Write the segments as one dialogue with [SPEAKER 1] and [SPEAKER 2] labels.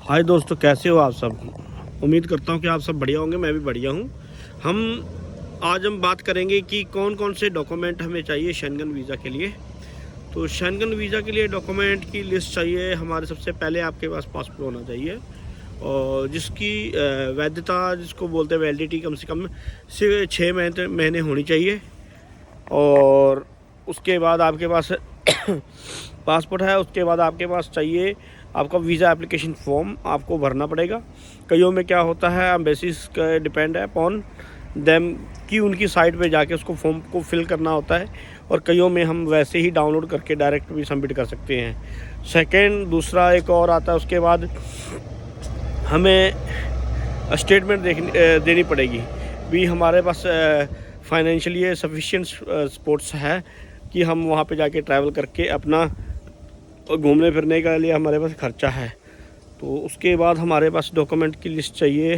[SPEAKER 1] हाय दोस्तों, कैसे हो आप सब। उम्मीद करता हूँ कि आप सब बढ़िया होंगे। मैं भी बढ़िया हूँ। आज हम बात करेंगे कि कौन कौन से डॉक्यूमेंट हमें चाहिए शेंगन वीज़ा के लिए। तो शेंगन वीज़ा के लिए डॉक्यूमेंट की लिस्ट चाहिए हमारे। सबसे पहले आपके पास पासपोर्ट होना चाहिए और जिसकी वैधता जिसको बोलते हैं वैलिडिटी कम से कम से 6 महीने होनी चाहिए। और उसके बाद आपके पास पासपोर्ट है। उसके बाद आपके पास चाहिए आपका वीज़ा एप्लीकेशन फॉर्म, आपको भरना पड़ेगा। कईयों में क्या होता है, एम्बेसीज का डिपेंड है अपॉन देम कि उनकी साइट पे जाके उसको फॉर्म को फिल करना होता है, और कईयों में हम वैसे ही डाउनलोड करके डायरेक्ट भी सबमिट कर सकते हैं। सेकंड दूसरा एक और आता है, उसके बाद हमें स्टेटमेंट देनी पड़ेगी भी हमारे पास फाइनेंशियली सफिशिएंट सपोर्ट्स है कि हम वहाँ पे जाके ट्रैवल करके अपना घूमने फिरने के लिए हमारे पास खर्चा है। तो उसके बाद हमारे पास डॉक्यूमेंट की लिस्ट चाहिए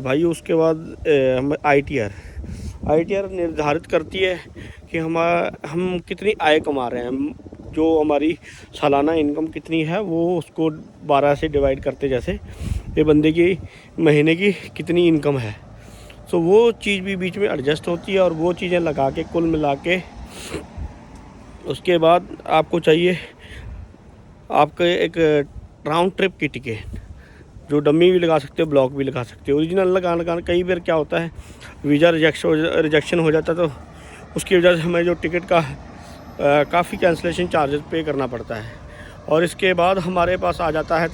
[SPEAKER 1] भाई। उसके बाद हम ITR निर्धारित करती है कि हम कितनी आय कमा रहे हैं। जो हमारी सालाना इनकम कितनी है वो उसको 12 से डिवाइड करते, जैसे ये बंदे की महीने की कितनी इनकम है। तो वो चीज़ भी बीच में एडजस्ट होती है और वो चीज़ें लगा के कुल मिला के उसके बाद आपको चाहिए आपके एक राउंड ट्रिप की टिकट, जो डमी भी लगा सकते हो, ब्लॉक भी लगा सकते हो। ओरिजिनल लगाना कई बार क्या होता है, वीज़ा रिजेक्शन हो जाता है, तो उसकी वजह से हमें जो टिकट का काफ़ी कैंसिलेशन चार्जेस पे करना पड़ता है। और इसके बाद हमारे पास आ जाता है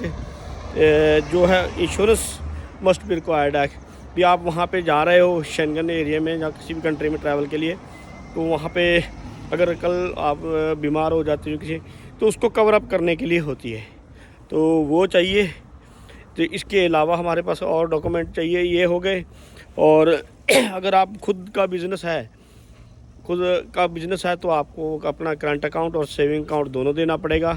[SPEAKER 1] जो है इंश्योरेंस मस्ट बी रिक्वायर्ड है भी आप वहाँ पे जा रहे हो शेंगन एरिया में या किसी भी कंट्री में ट्रैवल के लिए, तो वहाँ पे अगर कल आप बीमार हो जाते हो किसी, तो उसको कवर अप करने के लिए होती है, तो वो चाहिए। तो इसके अलावा हमारे पास और डॉक्यूमेंट चाहिए, ये हो गए। और अगर आप खुद का बिज़नेस है तो आपको अपना करंट अकाउंट और सेविंग अकाउंट दोनों देना पड़ेगा,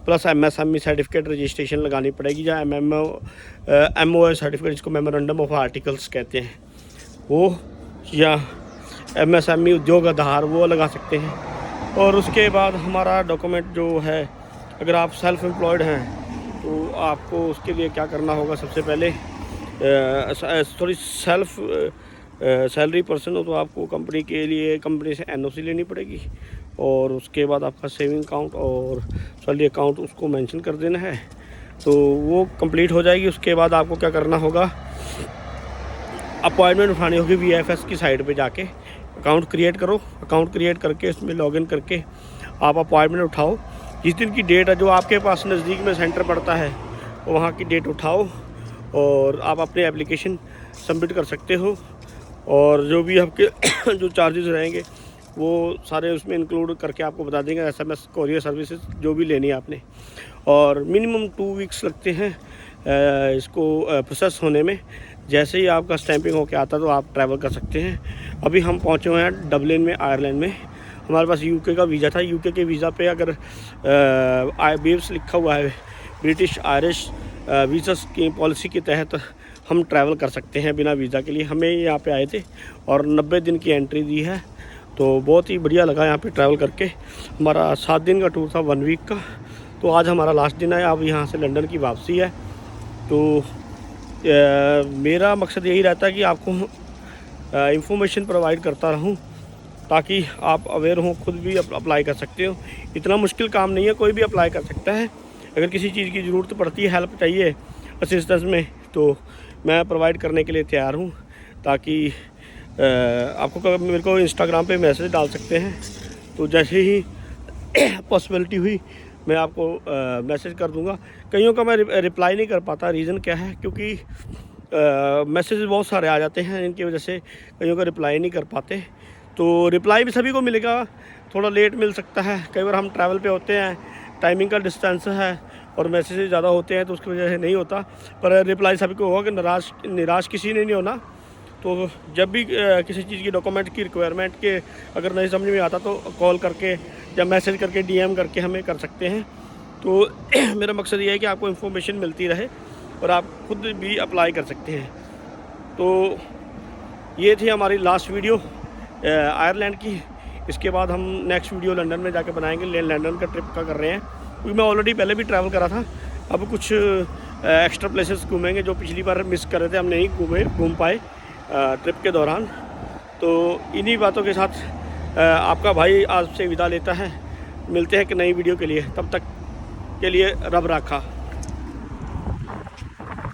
[SPEAKER 1] प्लस MSME सर्टिफिकेट रजिस्ट्रेशन लगानी पड़ेगी, या MOA सर्टिफिकेट जिसको मेमोरेंडम ऑफ आर्टिकल्स कहते हैं वो, या MSME उद्योग आधार वो लगा सकते हैं। और उसके बाद हमारा डॉक्यूमेंट जो है, अगर आप सेल्फ एम्प्लॉयड हैं तो आपको उसके लिए क्या करना होगा, सबसे पहले सेल्फ सैलरी पर्सन हो तो आपको कंपनी से NOC लेनी पड़ेगी। और उसके बाद आपका सेविंग अकाउंट और सैलरी अकाउंट उसको मेंशन कर देना है, तो वो कंप्लीट हो जाएगी। उसके बाद आपको क्या करना होगा, अपॉइंटमेंट उठानी होगी VFS की साइट पे जाके। अकाउंट क्रिएट करो, अकाउंट क्रिएट करके इसमें लॉगिन करके आप अपॉइंटमेंट उठाओ। जिस दिन की डेट है, जो आपके पास नज़दीक में सेंटर पड़ता है, वहाँ की डेट उठाओ और आप अपने एप्लीकेशन सबमिट कर सकते हो। और जो भी आपके जो चार्जेस रहेंगे वो सारे उसमें इंक्लूड करके आपको बता देंगे। SMS कोरियर सर्विसेज जो भी लेनी है आपने, और मिनिमम 2 वीक्स लगते हैं इसको प्रोसेस होने में। जैसे ही आपका स्टैंपिंग होके आता तो आप ट्रैवल कर सकते हैं। अभी हम पहुँचे हुए हैं डबलिन में, आयरलैंड में। हमारे पास UK का वीज़ा था। UK के वीज़ा पे अगर BABS लिखा हुआ है, ब्रिटिश आयरिश वीज़ा की पॉलिसी के तहत हम ट्रैवल कर सकते हैं बिना वीज़ा के लिए। हमें यहाँ पे आए थे और 90 दिन की एंट्री दी है, तो बहुत ही बढ़िया लगा यहाँ पे ट्रैवल करके। हमारा 7 दिन का टूर था, 1 वीक का। तो आज हमारा लास्ट दिन है, अब यहाँ से लंदन की वापसी है। तो मेरा मकसद यही रहता है कि आपको इंफॉर्मेशन प्रोवाइड करता रहूँ ताकि आप अवेयर हों, खुद भी अप्लाई कर सकते हो। इतना मुश्किल काम नहीं है, कोई भी अप्लाई कर सकता है। अगर किसी चीज़ की ज़रूरत पड़ती है, हेल्प चाहिए असिस्टेंस में, तो मैं प्रोवाइड करने के लिए तैयार हूँ। ताकि आपको मेरे को इंस्टाग्राम पे मैसेज डाल सकते हैं, तो जैसे ही पॉसिबिलिटी हुई मैं आपको मैसेज कर दूंगा। कईयों का मैं रिप्लाई नहीं कर पाता, रीज़न क्या है, क्योंकि मैसेज बहुत सारे आ जाते हैं, इनकी वजह से कईयों का रिप्लाई नहीं कर पाते। तो रिप्लाई भी सभी को मिलेगा, थोड़ा लेट मिल सकता है। कई बार हम ट्रैवल पे होते हैं, टाइमिंग का डिस्टेंस है और मैसेज ज़्यादा होते हैं, तो उसकी वजह से नहीं होता। पर रिप्लाई सभी को होगा कि निराश किसी ने नहीं होना। तो जब भी किसी चीज़ की डॉक्यूमेंट की रिक्वायरमेंट के अगर नहीं समझ में आता, तो कॉल करके या मैसेज करके DM करके हमें कर सकते हैं। तो मेरा मकसद ये है कि आपको इन्फॉर्मेशन मिलती रहे और आप खुद भी अप्लाई कर सकते हैं। तो ये थी हमारी लास्ट वीडियो आयरलैंड की। इसके बाद हम नेक्स्ट वीडियो लंदन में जाके बनाएंगे। लंदन का ट्रिप का कर रहे हैं, क्योंकि मैं ऑलरेडी पहले भी ट्रैवल करा था। अब कुछ एक्स्ट्रा प्लेसेस घूमेंगे जो पिछली बार मिस कर रहे थे, हम नहीं घूम पाए ट्रिप के दौरान। तो इन्हीं बातों के साथ आपका भाई आज से विदा लेता है। मिलते हैं एक नई वीडियो के लिए, तब तक के लिए रब राखा।